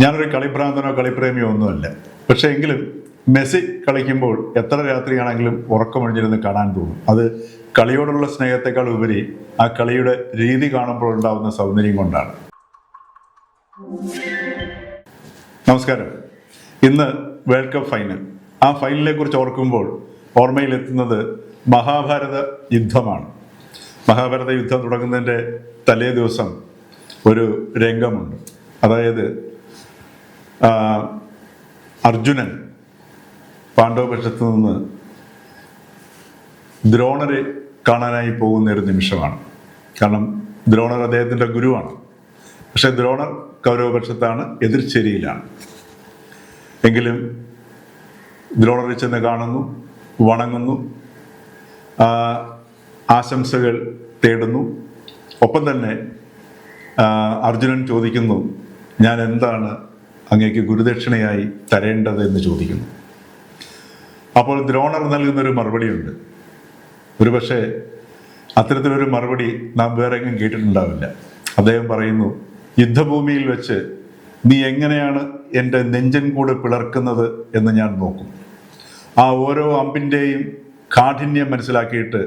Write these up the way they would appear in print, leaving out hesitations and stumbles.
ഞാനൊരു കളിഭ്രാന്തനോ കളിപ്രേമിയോ ഒന്നുമല്ല. പക്ഷേ എങ്കിലും മെസ്സി കളിക്കുമ്പോൾ എത്ര രാത്രിയാണെങ്കിലും ഉറക്കമൊഴിഞ്ഞിരുന്ന് കാണാൻ തോന്നും. അത് കളിയോടുള്ള സ്നേഹത്തെക്കാൾ ഉപരി ആ കളിയുടെ രീതി കാണുമ്പോൾ ഉണ്ടാകുന്ന സൗന്ദര്യം കൊണ്ടാണ്. നമസ്കാരം. ഇന്ന് വേൾഡ് കപ്പ് ഫൈനൽ. ആ ഫൈനലിനെ കുറിച്ച് ഓർക്കുമ്പോൾ ഓർമ്മയിലെത്തുന്നത് മഹാഭാരത യുദ്ധമാണ്. മഹാഭാരത യുദ്ധം തുടങ്ങുന്നതിൻ്റെ തലേ ദിവസം ഒരു രംഗമുണ്ട്. അതായത് അർജുനൻ പാണ്ഡവപക്ഷത്ത് നിന്ന് ദ്രോണരെ കാണാനായി പോകുന്ന ഒരു നിമിഷമാണ്. കാരണം ദ്രോണർ അദ്ദേഹത്തിൻ്റെ ഗുരുവാണ്. പക്ഷെ ദ്രോണർ കൗരവപക്ഷത്താണ്, എതിർചേരിയിലാണ്. എങ്കിലും ദ്രോണരെ ചെന്ന് കാണുന്നു, വണങ്ങുന്നു, ആശംസകൾ തേടുന്നു. ഒപ്പം തന്നെ അർജുനൻ ചോദിക്കുന്നു, ഞാൻ എന്താണ് അങ്ങേക്ക് ഗുരുദക്ഷിണയായി തരേണ്ടത് എന്ന് ചോദിക്കുന്നു. അപ്പോൾ ദ്രോണർ നൽകുന്നൊരു മറുപടിയുണ്ട്. ഒരുപക്ഷെ അത്തരത്തിലൊരു മറുപടി നാം വേറെ എങ്ങും കേട്ടിട്ടുണ്ടാവില്ല. അദ്ദേഹം പറയുന്നു, യുദ്ധഭൂമിയിൽ വെച്ച് നീ എങ്ങനെയാണ് എൻ്റെ നെഞ്ചൻ കൂട് പിളർക്കുന്നത് എന്ന് ഞാൻ നോക്കും. ആ ഓരോ അമ്പിൻ്റെയും കാഠിന്യം മനസ്സിലാക്കിയിട്ട്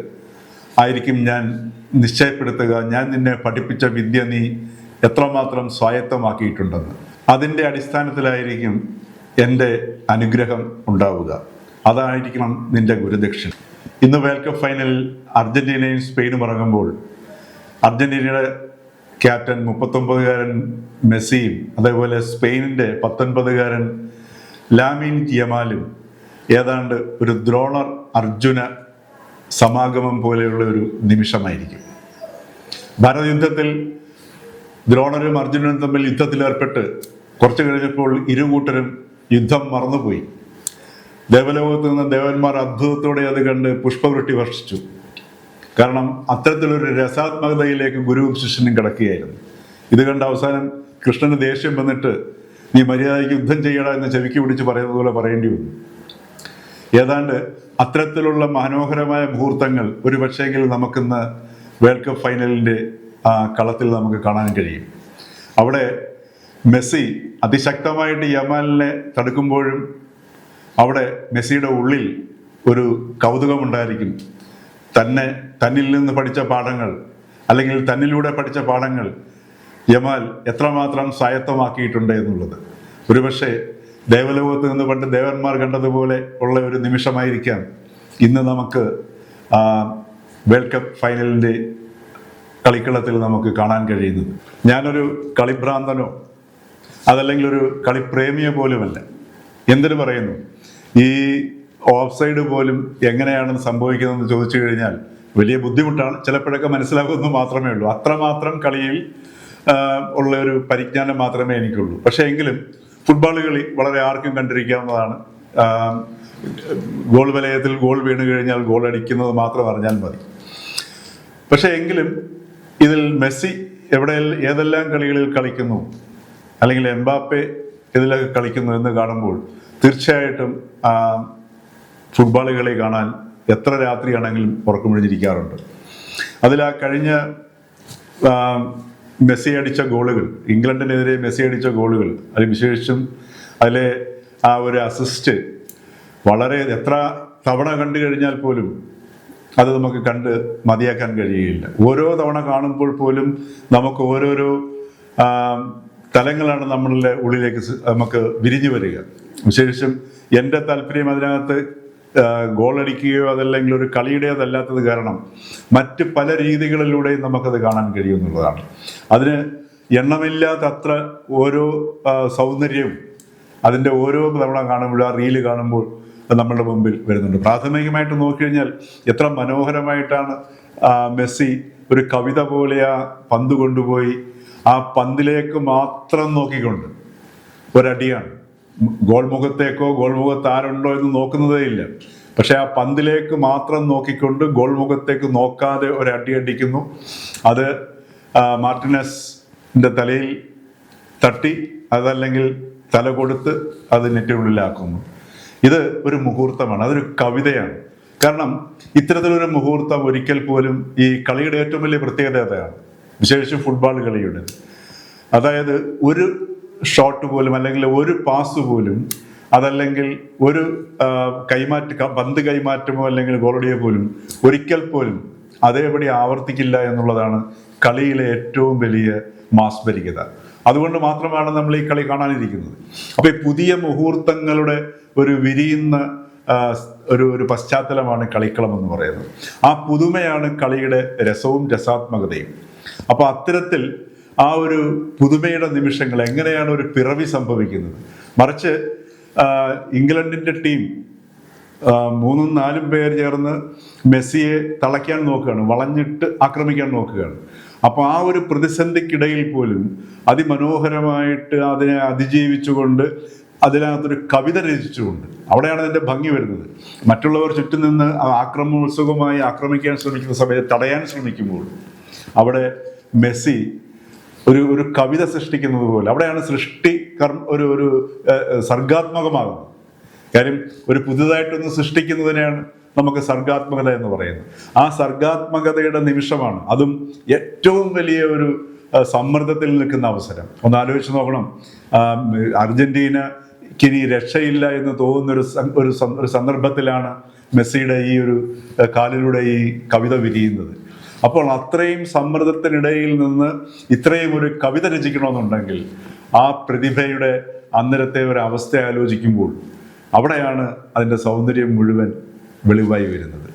ആയിരിക്കും ഞാൻ നിശ്ചയപ്പെടുത്തുക, ഞാൻ നിന്നെ പഠിപ്പിച്ച വിദ്യ നീ എത്രമാത്രം സ്വായത്തമാക്കിയിട്ടുണ്ടെന്ന്. അതിൻ്റെ അടിസ്ഥാനത്തിലായിരിക്കും എൻ്റെ അനുഗ്രഹം ഉണ്ടാവുക. അതായിരിക്കണം നിന്റെ ഗുരുദക്ഷിണ. ഇന്ന് വേൾഡ് കപ്പ് ഫൈനലിൽ അർജന്റീനയും സ്പെയിനും ഇറങ്ങുമ്പോൾ അർജന്റീനയുടെ ക്യാപ്റ്റൻ 39-കാരൻ മെസ്സിയും അതേപോലെ സ്പെയിനിൻ്റെ 19-കാരൻ ലാമിൻ യമാലും ഏതാണ്ട് ഒരു ദ്രോണർ അർജുന സമാഗമം പോലെയുള്ള ഒരു നിമിഷമായിരിക്കും. ഭാരതയുദ്ധത്തിൽ ദ്രോണരും അർജുനനും തമ്മിൽ യുദ്ധത്തിലേർപ്പെട്ട് കുറച്ചു കഴിഞ്ഞപ്പോൾ ഇരുകൂട്ടരും യുദ്ധം മറന്നുപോയി. ദേവലോകത്ത് നിന്ന് ദേവന്മാർ അത്ഭുതത്തോടെ അത് കണ്ട് പുഷ്പവൃഷ്ടി വർഷിച്ചു. കാരണം അത്തരത്തിലൊരു രസാത്മകതയിലേക്ക് ഗുരുവും ശിഷ്യനും കിടക്കുകയായിരുന്നു. ഇത് കണ്ട് അവസാനം കൃഷ്ണന് ദേഷ്യം വന്നിട്ട് നീ മര്യാദയ്ക്ക് യുദ്ധം ചെയ്യടാ എന്ന് ചെവിക്ക് പിടിച്ച് പറയുന്നത് പോലെ പറയേണ്ടി വന്നു. ഏതാണ്ട് അത്തരത്തിലുള്ള മനോഹരമായ മുഹൂർത്തങ്ങൾ ഒരു പക്ഷേങ്കിൽ നമുക്കിന്ന് വേൾഡ് കപ്പ് ഫൈനലിൻ്റെ കളത്തിൽ നമുക്ക് കാണാൻ കഴിയും. അവിടെ മെസ്സി അതിശക്തമായിട്ട് യമാലിനെ തടുക്കുമ്പോഴും അവിടെ മെസ്സിയുടെ ഉള്ളിൽ ഒരു കൗതുകമുണ്ടായിരിക്കും. തന്നിൽ നിന്ന് പഠിച്ച പാഠങ്ങൾ, അല്ലെങ്കിൽ തന്നിലൂടെ പഠിച്ച പാഠങ്ങൾ യമാൽ എത്രമാത്രം സ്വായത്തമാക്കിയിട്ടുണ്ട് എന്നുള്ളത്. ഒരുപക്ഷെ ദേവലോകത്ത് നിന്ന് പണ്ട് ദേവന്മാർ കണ്ടതുപോലെ ഉള്ള ഒരു നിമിഷമായിരിക്കാം ഇന്ന് നമുക്ക് വേൾഡ് കപ്പ് ഫൈനലിൻ്റെ കളിക്കളത്തിൽ നമുക്ക് കാണാൻ കഴിയുന്നത്. ഞാനൊരു കളിഭ്രാന്തനോ അതല്ലെങ്കിൽ ഒരു കളിപ്രേമിയോ പോലുമല്ല. എന്തിനു പറയുന്നു, ഈ ഓഫ് സൈഡ് പോലും എങ്ങനെയാണ് സംഭവിക്കുന്നതെന്ന് ചോദിച്ചു കഴിഞ്ഞാൽ വലിയ ബുദ്ധിമുട്ടാണ്. ചിലപ്പോഴൊക്കെ മനസ്സിലാകുമെന്ന് മാത്രമേ ഉള്ളൂ. അത്രമാത്രം കളിയിൽ ഉള്ള ഒരു പരിജ്ഞാനം മാത്രമേ എനിക്കുള്ളൂ. പക്ഷേ എങ്കിലും ഫുട്ബോൾ കളി വളരെ ആർക്കും കണ്ടിരിക്കാവുന്നതാണ്. ഗോൾ വലയത്തിൽ ഗോൾ വീണ് കഴിഞ്ഞാൽ ഗോൾ അടിക്കുന്നത് മാത്രം അറിഞ്ഞാൽ മതി. പക്ഷേ എങ്കിലും ഇതിൽ മെസ്സി ഏതെല്ലാം കളികളിൽ കളിക്കുന്നു, അല്ലെങ്കിൽ എംബാപ്പെ ഇതിലൊക്കെ കളിക്കുന്നു എന്ന് കാണുമ്പോൾ തീർച്ചയായിട്ടും ഫുട്ബോൾ കളി കാണാൻ എത്ര രാത്രിയാണെങ്കിലും ഉറക്കമൊഴിഞ്ഞിരിക്കാറുണ്ട്. അതിൽ ആ കഴിഞ്ഞ മെസ്സി അടിച്ച ഗോളുകൾ, ഇംഗ്ലണ്ടിനെതിരെ മെസ്സി അടിച്ച ഗോളുകൾ, അത് വിശേഷിച്ചും അതിലെ ആ ഒരു അസിസ്റ്റ് വളരെ എത്ര തവണ കണ്ടു കഴിഞ്ഞാൽ പോലും അത് നമുക്ക് കണ്ട് മതിയാക്കാൻ കഴിയുകയില്ല. ഓരോ തവണ കാണുമ്പോൾ പോലും നമുക്ക് ഓരോരോ തലങ്ങളാണ് നമ്മളുടെ ഉള്ളിലേക്ക് നമുക്ക് വിരിഞ്ഞു വരിക. വിശേഷിച്ചും എൻ്റെ താല്പര്യം അതിനകത്ത് ഗോളടിക്കുകയോ അതല്ലെങ്കിൽ ഒരു കളിയുടേതല്ലാത്തത് കാരണം മറ്റ് പല രീതികളിലൂടെയും നമുക്കത് കാണാൻ കഴിയുമെന്നുള്ളതാണ്. അതിന് എണ്ണമില്ലാത്തത്ര ഓരോ സൗന്ദര്യവും അതിൻ്റെ ഓരോ തവണ കാണുമ്പോൾ, ആ റീല് കാണുമ്പോൾ നമ്മളുടെ മുമ്പിൽ വരുന്നുണ്ട്. പ്രാഥമികമായിട്ട് നോക്കിക്കഴിഞ്ഞാൽ എത്ര മനോഹരമായിട്ടാണ് മെസ്സി ഒരു കവിത പോലെ ആ പന്ത് കൊണ്ടുപോയി ആ പന്തിലേക്ക് മാത്രം നോക്കിക്കൊണ്ട് ഒരടിയാണ്. ഗോൾ മുഖത്തേക്കോ ഗോൾ മുഖത്ത് ആരുണ്ടോ എന്ന് നോക്കുന്നതേ ഇല്ല. പക്ഷെ ആ പന്തിലേക്ക് മാത്രം നോക്കിക്കൊണ്ട് ഗോൾ മുഖത്തേക്ക് നോക്കാതെ ഒരടി അടിക്കുന്നു. അത് മാർട്ടിനസിൻ്റെ തലയിൽ തട്ടി, അതല്ലെങ്കിൽ തല കൊടുത്ത് അത് നെറ്റിനുള്ളിലാക്കുന്നു. ഇത് ഒരു മുഹൂർത്തമാണ്, അതൊരു കവിതയാണ്. കാരണം ഇത്തരത്തിലൊരു മുഹൂർത്തം ഒരിക്കൽ പോലും ഈ കളിയുടെ ഏറ്റവും വലിയ പ്രത്യേകത അതാണ്, വിശേഷിച്ച് ഫുട്ബോൾ കളിയുടെ. അതായത് ഒരു ഷോട്ട് പോലും അല്ലെങ്കിൽ ഒരു പാസ് പോലും അതല്ലെങ്കിൽ ഒരു പന്ത് കൈമാറ്റമോ അല്ലെങ്കിൽ ഗോളടിയോ പോലും ഒരിക്കൽ പോലും അതേപടി ആവർത്തിക്കില്ല എന്നുള്ളതാണ് കളിയിലെ ഏറ്റവും വലിയ മാസ്മരികത. അതുകൊണ്ട് മാത്രമാണ് നമ്മൾ ഈ കളി കാണാനിരിക്കുന്നത്. അപ്പൊ ഈ പുതിയ മുഹൂർത്തങ്ങളുടെ ഒരു വിരിയുന്ന ഒരു പശ്ചാത്തലമാണ് കളിക്കളം എന്ന് പറയുന്നത്. ആ പുതുമയാണ് കളിയുടെ രസവും രസാത്മകതയും. അപ്പൊ അത്തരത്തിൽ ആ ഒരു പുതുമയുടെ നിമിഷങ്ങൾ എങ്ങനെയാണ് ഒരു പിറവി സംഭവിക്കുന്നത്? മറിച്ച് ഇംഗ്ലണ്ടിന്റെ ടീം 3-4 പേർ ചേർന്ന് മെസ്സിയെ തളയ്ക്കാൻ നോക്കുകയാണ്, വളഞ്ഞിട്ട് ആക്രമിക്കാൻ നോക്കുകയാണ്. അപ്പോൾ ആ ഒരു പ്രതിസന്ധിക്കിടയിൽ പോലും അതിമനോഹരമായിട്ട് അതിനെ അതിജീവിച്ചുകൊണ്ട് അതിനകത്തൊരു കവിത രചിച്ചുകൊണ്ട്, അവിടെയാണ് അതിൻ്റെ ഭംഗി വരുന്നത്. മറ്റുള്ളവർ ചുറ്റും നിന്ന് ആക്രമണോത്സുകമായി ആക്രമിക്കാൻ ശ്രമിക്കുന്ന സമയത്ത് തടയാൻ ശ്രമിക്കുമ്പോൾ അവിടെ മെസ്സി ഒരു കവിത സൃഷ്ടിക്കുന്നത് പോലെ, അവിടെയാണ് സൃഷ്ടി ഒരു സർഗാത്മകമാകുന്നത്. കാര്യം ഒരു പുതുതായിട്ടൊന്ന് സൃഷ്ടിക്കുന്നതിനെയാണ് നമുക്ക് സർഗാത്മകത എന്ന് പറയുന്നത്. ആ സർഗാത്മകതയുടെ നിമിഷമാണ്, അതും ഏറ്റവും വലിയ ഒരു സമ്മർദ്ദത്തിൽ നിൽക്കുന്ന അവസരം. ഒന്ന് ആലോചിച്ച് നോക്കണം, അർജന്റീനയ്ക്ക് ഇനി രക്ഷയില്ല എന്ന് തോന്നുന്ന ഒരു സന്ദർഭത്തിലാണ് മെസ്സിയുടെ ഈ ഒരു കാലിലൂടെ ഈ കവിത വിരിയുന്നത്. അപ്പോൾ അത്രയും സമ്മർദ്ദത്തിനിടയിൽ നിന്ന് ഇത്രയും ഒരു കവിത രചിക്കണമെന്നുണ്ടെങ്കിൽ ആ പ്രതിഭയുടെ അന്നേരത്തെ ഒരു അവസ്ഥ ആലോചിക്കുമ്പോൾ അവിടെയാണ് അതിൻ്റെ സൗന്ദര്യം മുഴുവൻ വെളിവായി വരുന്നത്.